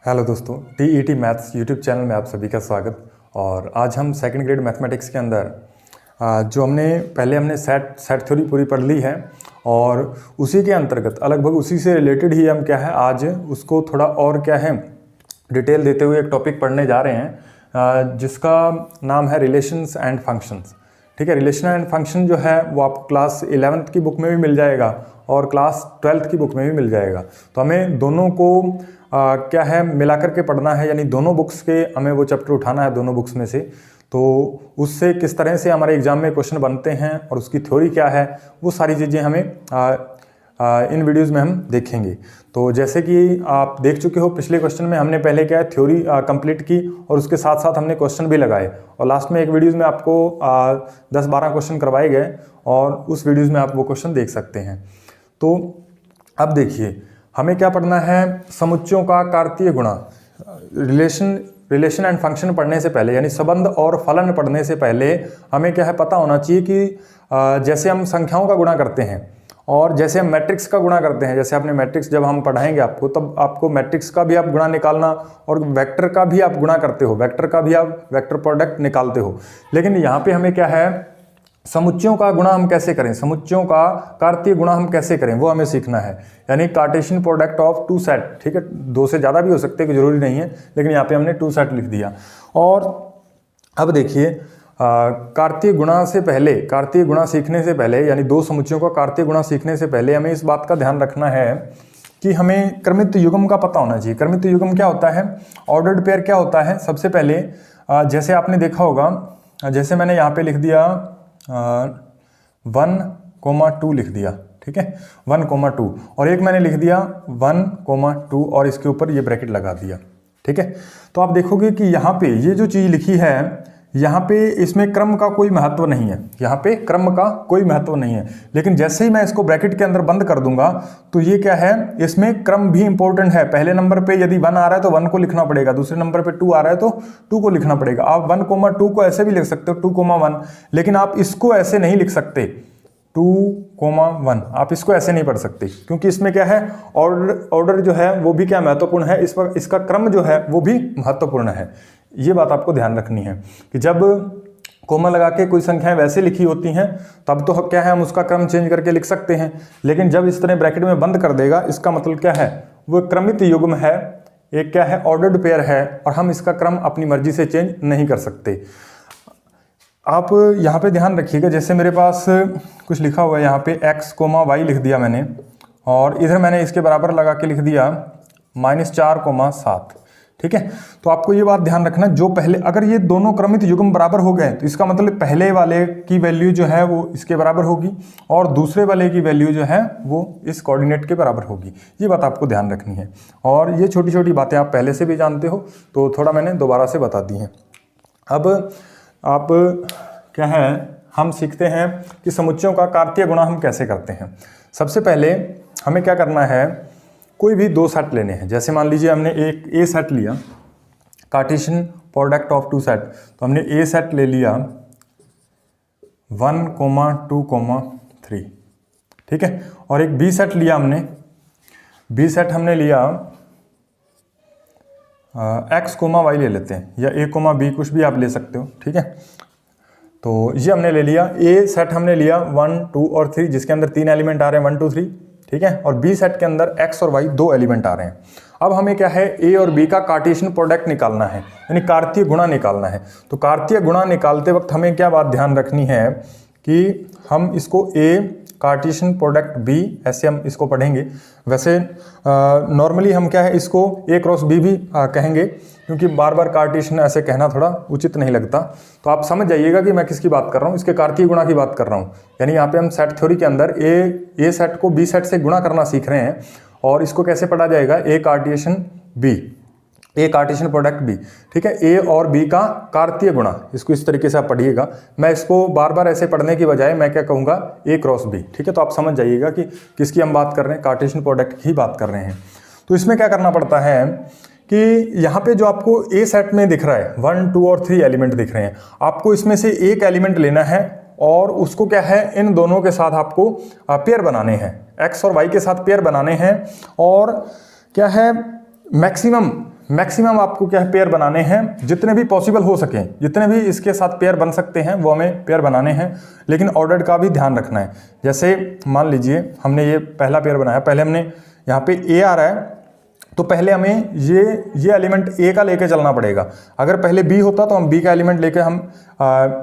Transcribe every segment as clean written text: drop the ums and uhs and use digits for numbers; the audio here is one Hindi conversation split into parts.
हेलो दोस्तों, टीईटी मैथ्स यूट्यूब चैनल में आप सभी का स्वागत। और आज हम सेकंड ग्रेड मैथमेटिक्स के अंदर जो हमने सेट थ्योरी पूरी पढ़ ली है और उसी के अंतर्गत लगभग उसी से रिलेटेड ही हम आज उसको थोड़ा और डिटेल देते हुए एक टॉपिक पढ़ने जा रहे हैं जिसका नाम है रिलेशंस एंड फंक्शंस। ठीक है, रिलेशन एंड फंक्शन जो है वो आपको क्लास 11th की बुक में भी मिल जाएगा और क्लास 12th की बुक में भी मिल जाएगा। तो हमें दोनों को मिला करके पढ़ना है, यानी दोनों बुक्स के हमें वो चैप्टर उठाना है दोनों बुक्स में से। तो उससे किस तरह से हमारे एग्जाम में क्वेश्चन बनते हैं और उसकी थ्योरी क्या है, वो सारी चीज़ें हमें इन वीडियोज़ में हम देखेंगे। तो जैसे कि आप देख चुके हो, पिछले क्वेश्चन में हमने पहले थ्योरी कंप्लीट की और उसके साथ साथ हमने क्वेश्चन भी लगाए और लास्ट में एक वीडियोज़ में आपको 10-12 क्वेश्चन करवाए गए और उस वीडियोज़ में आप वो क्वेश्चन देख सकते हैं। तो अब देखिए, हमें क्या पढ़ना है, समुच्चयों का कार्तीय गुणा। रिलेशन एंड फंक्शन पढ़ने से पहले, यानी संबंध और फलन पढ़ने से पहले हमें पता होना चाहिए कि जैसे हम संख्याओं का गुणा करते हैं और जैसे हम मैट्रिक्स का गुणा करते हैं, जैसे आपने मैट्रिक्स जब हम पढ़ाएंगे आपको, तब आपको मैट्रिक्स का भी आप गुणा निकालना और वेक्टर का भी आप गुणा करते हो, वेक्टर का भी आप वेक्टर प्रोडक्ट निकालते हो। लेकिन यहाँ पे हमें समुच्चयों का गुणा हम कैसे करें, समुच्चयों का कार्तीय गुणा हम कैसे करें, वो हमें सीखना है। यानी Cartesian product of two set. ठीक है, दो से ज़्यादा भी हो सकते हैं, कि जरूरी नहीं है, लेकिन यहाँ पे हमने टू सेट लिख दिया। और अब देखिए, कार्तीय गुणा से पहले, कार्तीय गुणा सीखने से पहले, यानी दो समुच्चयों का कार्तीय गुणा सीखने से पहले हमें इस बात का ध्यान रखना है कि हमें क्रमित युग्म का पता होना चाहिए। क्रमित युग्म क्या होता है, ऑर्डर्ड पेयर क्या होता है। सबसे पहले जैसे आपने देखा होगा, जैसे मैंने यहाँ पे लिख दिया 1,2 लिख दिया। ठीक है, 1,2 और एक मैंने लिख दिया 1,2 और इसके ऊपर ये ब्रैकेट लगा दिया। ठीक है, तो आप देखोगे कि यहाँ पे ये जो चीज़ लिखी है, यहाँ पे इसमें क्रम का कोई महत्व नहीं है, यहाँ पे क्रम का कोई महत्व नहीं है। लेकिन जैसे ही मैं इसको ब्रैकेट के अंदर बंद कर दूंगा तो ये इसमें क्रम भी इंपॉर्टेंट है। पहले नंबर पे यदि 1 आ रहा है तो 1 को लिखना पड़ेगा, दूसरे नंबर पे 2 आ रहा है तो 2 को लिखना पड़ेगा। आप 1,2 को ऐसे भी लिख सकते हो 2,1, लेकिन आप इसको ऐसे नहीं लिख सकते 2,1, आप इसको ऐसे नहीं पढ़ सकते, क्योंकि इसमें ऑर्डर जो है वो भी महत्वपूर्ण है, इसका क्रम जो है वो भी महत्वपूर्ण है। ये बात आपको ध्यान रखनी है कि जब कोमा लगा के कोई संख्याएं वैसे लिखी होती हैं तब तो हम उसका क्रम चेंज करके लिख सकते हैं, लेकिन जब इस तरह ब्रैकेट में बंद कर देगा, इसका मतलब वो क्रमित युग्म है, एक ऑर्डर्ड पेयर है और हम इसका क्रम अपनी मर्जी से चेंज नहीं कर सकते। आप यहाँ पे ध्यान रखिएगा, जैसे मेरे पास कुछ लिखा हुआ है, यहाँ पे x, y लिख दिया मैंने और इधर मैंने इसके बराबर लगा के लिख दिया -4,7। ठीक है, तो आपको ये बात ध्यान रखना, जो पहले, अगर ये दोनों क्रमित युग्म बराबर हो गए तो इसका मतलब पहले वाले की वैल्यू जो है वो इसके बराबर होगी और दूसरे वाले की वैल्यू जो है वो इस कोऑर्डिनेट के बराबर होगी। ये बात आपको ध्यान रखनी है और ये छोटी छोटी बातें आप पहले से भी जानते हो, तो थोड़ा मैंने दोबारा से बता दी हैं। अब आप हम सीखते हैं कि समुच्चयों का कार्तीय गुणा हम कैसे करते हैं। सबसे पहले हमें क्या करना है, कोई भी दो सेट लेने हैं। जैसे मान लीजिए हमने एक ए सेट लिया, Cartesian product of two set, तो हमने ए सेट ले लिया 1,2,3। ठीक है, और एक बी सेट लिया हमने, बी सेट हमने लिया x, y ले लेते हैं, या a, b कुछ भी आप ले सकते हो। ठीक है, तो ये हमने ले लिया। ए सेट हमने लिया 1, 2 और 3, जिसके अंदर 3 एलिमेंट आ रहे हैं 1, 2, 3। ठीक है, और बी सेट के अंदर x और y 2 एलिमेंट आ रहे हैं। अब हमें ए और बी का कार्टेशियन प्रोडक्ट निकालना है, यानी कार्तीय गुणा निकालना है। तो कार्तीय गुणा निकालते वक्त हमें क्या बात ध्यान रखनी है कि हम इसको ए कार्टेशियन प्रोडक्ट बी, ऐसे हम इसको पढ़ेंगे। वैसे नॉर्मली हम इसको ए क्रॉस बी भी कहेंगे, क्योंकि बार बार कार्टेशियन ऐसे कहना थोड़ा उचित नहीं लगता। तो आप समझ जाइएगा कि मैं किसकी बात कर रहा हूँ, इसके कार्तीय गुणा की बात कर रहा हूँ। यानी यहाँ पे हम सेट थ्योरी के अंदर ए सेट को बी सेट से गुणा करना सीख रहे हैं और इसको कैसे पढ़ा जाएगा, ए Cartesian B, A Cartesian product B. ठीक है, ए और बी का कार्तीय गुणा, इसको इस तरीके से आप पढ़िएगा। मैं इसको बार बार ऐसे पढ़ने की बजाय मैं क्या कहूँगा, ए क्रॉस बी। ठीक है, तो आप समझ जाइएगा कि किसकी हम बात कर रहे हैं, कार्टेशियन प्रोडक्ट की बात कर रहे हैं। तो इसमें क्या करना पड़ता है कि यहाँ पे जो आपको ए सेट में दिख रहा है 1, 2 और 3 एलिमेंट दिख रहे हैं, आपको इसमें से एक एलिमेंट लेना है और उसको इन दोनों के साथ आपको पेयर बनाने हैं, एक्स और वाई के साथ पेयर बनाने हैं। और मैक्सिमम मैक्सिमम आपको क्या है पेयर बनाने हैं, जितने भी पॉसिबल हो सके, जितने भी इसके साथ पेयर बन सकते हैं वो हमें पेयर बनाने हैं, लेकिन ऑर्डर्ड का भी ध्यान रखना है। जैसे मान लीजिए हमने ये पहला पेयर बनाया, पहले हमने यहाँ पे ए आ रहा है तो पहले हमें ये एलिमेंट ए का लेके चलना पड़ेगा। अगर पहले बी होता तो हम बी का एलिमेंट लेके हम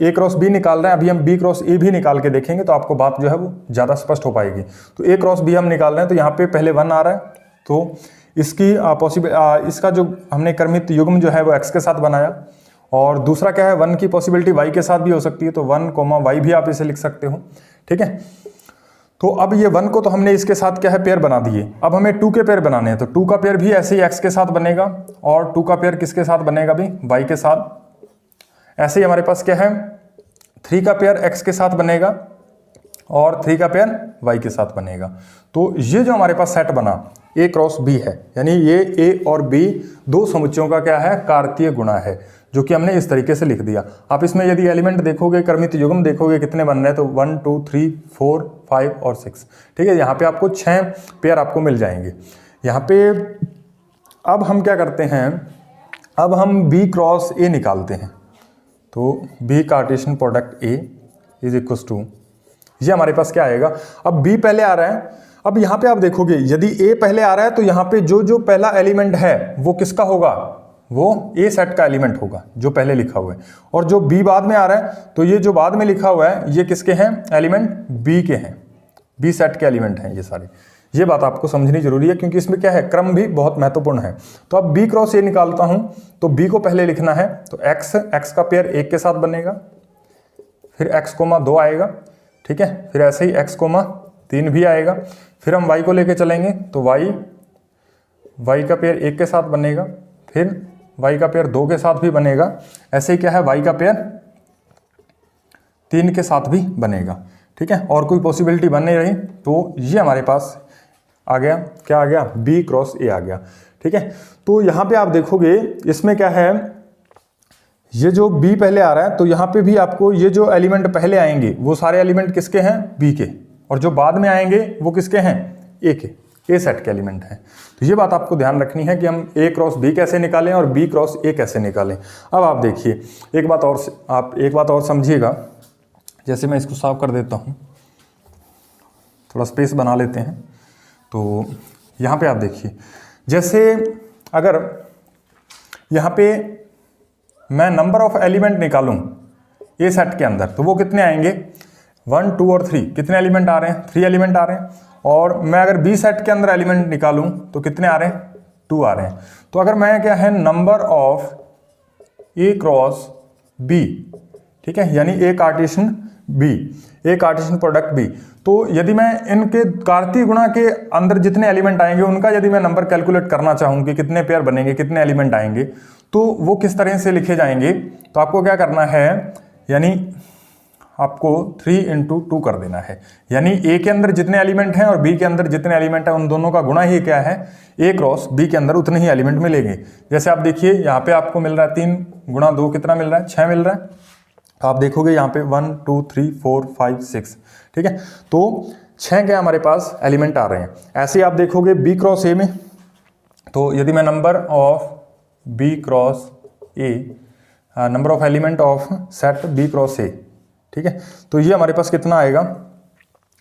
ए क्रॉस बी निकाल रहे हैं, अभी हम बी क्रॉस ए भी निकाल के देखेंगे तो आपको बात जो है वो ज़्यादा स्पष्ट हो पाएगी। तो ए क्रॉस बी हम निकाल रहे हैं तो यहाँ पे पहले 1 आ रहा है, तो इसकी इसका जो हमने क्रमित युग्म जो है वो x के साथ बनाया, और दूसरा क्या है 1 की पॉसिबिलिटी y के साथ भी हो सकती है, तो 1, y भी आप इसे लिख सकते हो। ठीक है, तो अब ये 1 को तो हमने इसके साथ क्या है पेयर बना दिए, अब हमें 2 के पेयर बनाने हैं, तो 2 का पेयर भी ऐसे ही x के साथ बनेगा, और 2 का पेयर किसके साथ बनेगा भी y के साथ। ऐसे ही हमारे पास क्या है 3 का पेयर x के साथ बनेगा और 3 का पेयर y के साथ बनेगा। तो ये जो हमारे पास सेट बना a क्रॉस b है, यानी ये a और b दो समुच्चयों का क्या है कार्तीय गुणा है, जो कि हमने इस तरीके से लिख दिया। आप इसमें यदि एलिमेंट देखोगे, क्रमित युग्म देखोगे कितने बन रहे हैं, तो 1 2 3 4 5 और 6। ठीक है, यहाँ पे आपको 6 पेयर आपको मिल जाएंगे। यहाँ पे अब हम क्या करते हैं, अब हम b क्रॉस a निकालते हैं। तो b Cartesian product a is equal to, ये हमारे पास क्या आएगा, अब b पहले आ रहा है। अब यहाँ पे आप देखोगे यदि a पहले आ रहा है तो यहाँ पे जो पहला एलिमेंट है वो किसका होगा, वो ए सेट का एलिमेंट होगा जो पहले लिखा हुआ है, और जो बी बाद में आ रहा है तो ये जो बाद में लिखा हुआ है ये किसके हैं, एलिमेंट बी के हैं, बी सेट के एलिमेंट हैं ये सारे। ये बात आपको समझनी जरूरी है क्योंकि इसमें क्या है क्रम भी बहुत महत्वपूर्ण है। तो अब बी क्रॉस ए निकालता हूं तो बी को पहले लिखना है, तो एक्स का पेयर 1 के साथ बनेगा, फिर x, 2 आएगा। ठीक है, फिर ऐसे ही x, 3 भी आएगा। फिर हम y को लेके चलेंगे तो y का पेयर 1 के साथ बनेगा, फिर y का पेयर 2 के साथ भी बनेगा। ऐसे ही क्या है y का पेयर 3 के साथ भी बनेगा। ठीक है, और कोई पॉसिबिलिटी बन नहीं रही, तो ये हमारे पास आ गया, क्या आ गया, b क्रॉस a आ गया। ठीक है, तो यहाँ पे आप देखोगे इसमें क्या है, ये जो b पहले आ रहा है तो यहाँ पे भी आपको ये जो एलिमेंट पहले आएंगे वो सारे एलिमेंट किसके हैं, b के, और जो बाद में आएंगे वो किसके हैं, a के, ए सेट के एलिमेंट हैं। तो ये बात आपको ध्यान रखनी है कि हम a क्रॉस b कैसे निकालें और b क्रॉस a कैसे निकालें। अब आप देखिए एक बात और समझिएगा, जैसे मैं इसको साफ कर देता हूँ, थोड़ा स्पेस बना लेते हैं। तो यहाँ पे आप देखिए, जैसे अगर यहाँ पे मैं नंबर ऑफ एलिमेंट निकालूं ए सेट के अंदर तो वो कितने आएंगे, 1 2 और 3, कितने एलिमेंट आ रहे हैं, 3 एलिमेंट आ रहे हैं। और मैं अगर बी सेट के अंदर एलिमेंट निकालूं तो कितने आ रहे हैं, 2 आ रहे हैं। तो अगर मैं क्या है number of A cross B, ठीक है, यानी A Cartesian B, A Cartesian product B, तो यदि मैं इनके कार्तीय गुणा के अंदर जितने एलिमेंट आएंगे उनका यदि मैं नंबर कैलकुलेट करना चाहूँ कि कितने पेयर बनेंगे, कितने एलिमेंट आएंगे, तो वो किस तरह से लिखे जाएंगे। तो आपको क्या करना है, यानी आपको 3 × 2 कर देना है, यानी ए के अंदर जितने एलिमेंट हैं और बी के अंदर जितने एलिमेंट हैं उन दोनों का गुणा ही क्या है, ए क्रॉस बी के अंदर उतने ही एलिमेंट मिलेंगे। जैसे आप देखिए यहाँ पे आपको मिल रहा है 3 × 2 कितना मिल रहा है, 6 मिल रहा है। तो आप देखोगे यहाँ पे 1 2 3 4 5 6, ठीक है, तो 6 क्या हमारे पास एलिमेंट आ रहे हैं। ऐसे ही आप देखोगे बी क्रॉस ए में, तो यदि मैं number of B cross A, number of element of set B cross A, ठीक है, तो ये हमारे पास कितना आएगा,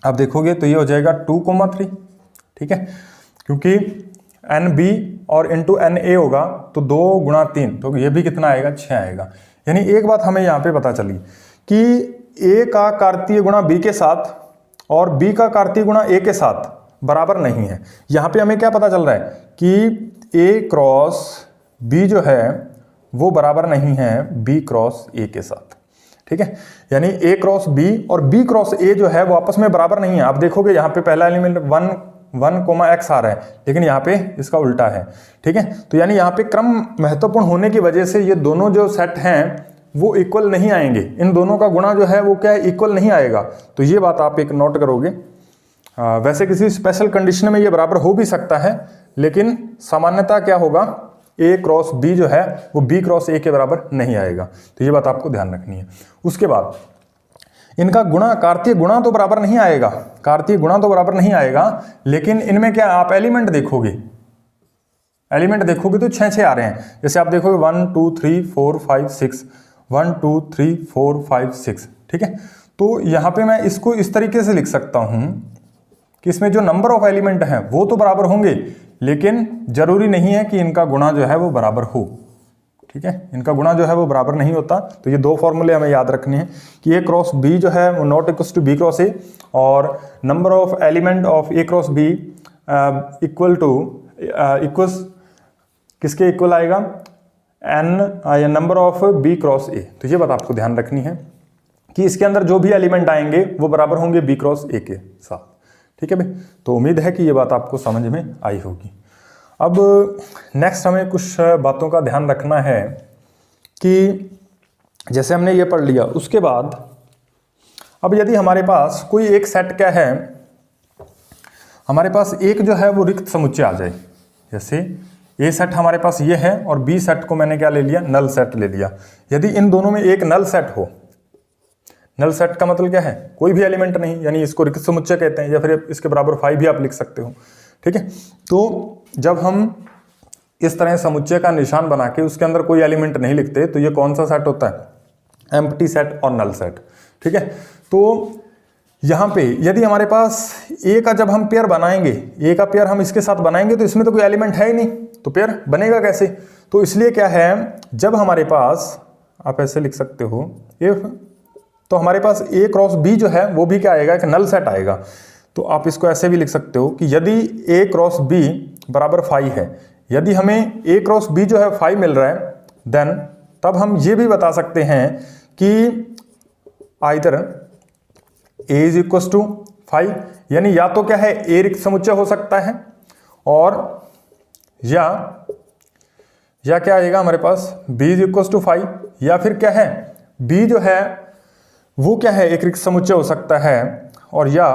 आप देखोगे तो ये हो जाएगा 2, 3, ठीक है, क्योंकि एन बी और इंटू एन ए होगा तो 2 × 3, तो ये भी कितना आएगा, 6 आएगा। यानी एक बात हमें यहाँ पे पता चली कि ए का कार्तीय गुणा बी के साथ और बी का कार्तीय गुणा ए के साथ बराबर नहीं है। यहाँ पे हमें क्या पता चल रहा है कि ए क्रॉस बी जो है वो बराबर नहीं है बी क्रॉस ए के साथ, ठीक है, यानी ए क्रॉस बी और बी क्रॉस ए जो है वो आपस में बराबर नहीं है। आप देखोगे यहाँ पे पहला एलिमेंट 1 x आ रहा है, लेकिन यहाँ पे इसका उल्टा है, ठीक है, तो यानी यहाँ पे क्रम महत्वपूर्ण होने की वजह से ये दोनों जो सेट हैं वो इक्वल नहीं आएंगे, इन दोनों का गुणा जो है वो क्या है, इक्वल नहीं आएगा। तो ये बात आप एक नोट करोगे। वैसे किसी स्पेशल कंडीशन में ये बराबर हो भी सकता है, लेकिन सामान्यतः क्या होगा, ए क्रॉस बी जो है वो बी क्रॉस ए के बराबर नहीं आएगा। तो ये बात आपको ध्यान रखनी है। उसके बाद इनका गुणा, कार्तीय गुणा तो बराबर नहीं आएगा, कार्तीय गुणा तो बराबर नहीं आएगा, लेकिन इनमें क्या आप एलिमेंट देखोगे, एलिमेंट देखोगे तो 6 आ रहे हैं। जैसे आप देखोगे 1 2 3 4 5 6, 1 2 3 4 5 6, ठीक है। तो यहाँ पे मैं इसको इस तरीके से लिख सकता हूँ कि इसमें जो नंबर ऑफ एलिमेंट हैं वो तो बराबर होंगे, लेकिन जरूरी नहीं है कि इनका गुणा जो है वो बराबर हो, ठीक है। इनका गुणा जो है वो बराबर नहीं होता। तो ये दो फॉर्मूले हमें याद रखने हैं कि ए क्रॉस बी जो है वो not equal to B cross A, और number of element of A cross B equal to equals किसके इक्वल आएगा, n number of B cross A. तो ये बात आपको ध्यान रखनी है कि इसके अंदर जो भी एलिमेंट आएंगे वो बराबर होंगे बी क्रॉस ए के साथ, ठीक है भाई। तो उम्मीद है कि ये बात आपको समझ में आई होगी। अब नेक्स्ट हमें कुछ बातों का ध्यान रखना है कि जैसे हमने ये पढ़ लिया, उसके बाद अब यदि हमारे पास कोई एक सेट क्या है, हमारे पास एक जो है वो रिक्त समुच्चय आ जाए। जैसे ए सेट हमारे पास ये है और बी सेट को मैंने क्या ले लिया, नल सेट ले लिया। यदि इन दोनों में एक नल सेट हो, नल सेट का मतलब क्या है, कोई भी एलिमेंट नहीं, यानी इसको रिक्त समुच्चय कहते हैं, या फिर इसके बराबर 5 भी आप लिख सकते हो, ठीक है। तो जब हम इस तरह समुच्चय का निशान बना के उसके अंदर कोई एलिमेंट नहीं लिखते तो ये कौन सा सेट होता है, एम्प्टी सेट और नल सेट, ठीक है। तो यहाँ पे यदि हमारे पास ए का जब हम पेयर बनाएंगे, ए का पेयर हम इसके साथ बनाएंगे तो इसमें तो कोई एलिमेंट है ही नहीं, तो पेयर बनेगा कैसे। तो इसलिए क्या है, जब हमारे पास, आप ऐसे लिख सकते हो इफ, तो हमारे पास ए क्रॉस बी जो है वो भी क्या आएगा, एक नल सेट आएगा। तो आप इसको ऐसे भी लिख सकते हो कि यदि ए क्रॉस बी बराबर 5 है, यदि हमें ए क्रॉस बी जो है 5 मिल रहा है, देन तब हम ये भी बता सकते हैं कि either A is equal to 5, यानी या तो क्या है ए रिक्त समुच्चय हो सकता है, और या क्या आएगा हमारे पास बी इज इक्वल टू 5, या फिर क्या है बी जो है वो क्या है एक रिक्त समुच्चय हो सकता है, और या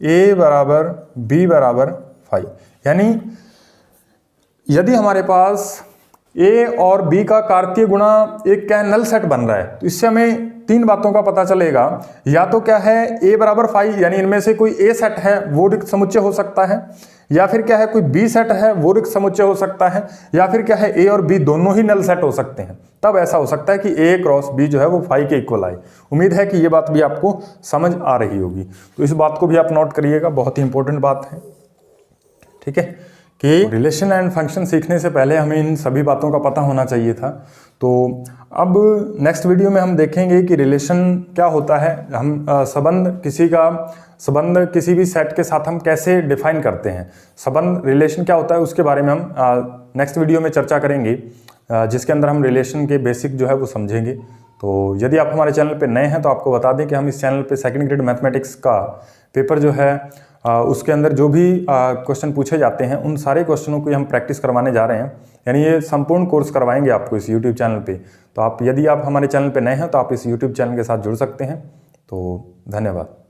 ए बराबर बी बराबर 5। यानी यदि हमारे पास ए और बी का कार्तीय गुणा एक क्या है नल सेट बन रहा है, तो इससे हमें 3 बातों का पता चलेगा। या तो क्या है ए बराबर 5, यानी इनमें से कोई ए सेट है वो रिक्त समुच्चय हो सकता है, या फिर क्या है कोई बी सेट है वो रिक्त समुच्चय हो सकता है, या फिर क्या है ए और बी दोनों ही नल सेट हो सकते हैं। तब ऐसा हो सकता है कि ए क्रॉस बी जो है वो 5 के इक्वल आए। उम्मीद है कि ये बात भी आपको समझ आ रही होगी। तो इस बात को भी आप नोट करिएगा, बहुत ही इंपॉर्टेंट बात है, ठीक है, कि रिलेशन एंड फंक्शन सीखने से पहले हमें इन सभी बातों का पता होना चाहिए था। तो अब नेक्स्ट वीडियो में हम देखेंगे कि रिलेशन क्या होता है, हम संबंध किसी भी सेट के साथ हम कैसे डिफाइन करते हैं, संबंध रिलेशन क्या होता है उसके बारे में हम नेक्स्ट वीडियो में चर्चा करेंगे, जिसके अंदर हम रिलेशन के बेसिक जो है वो समझेंगे। तो यदि आप हमारे चैनल पे नए हैं तो आपको बता दें कि हम इस चैनल पे सेकंड ग्रेड मैथमेटिक्स का पेपर जो है उसके अंदर जो भी क्वेश्चन पूछे जाते हैं उन सारे क्वेश्चनों को हम प्रैक्टिस करवाने जा रहे हैं। यानी ये संपूर्ण कोर्स करवाएंगे आपको इस यूट्यूब चैनल पे। तो यदि आप हमारे चैनल पे नए हैं तो आप इस यूट्यूब चैनल के साथ जुड़ सकते हैं। तो धन्यवाद।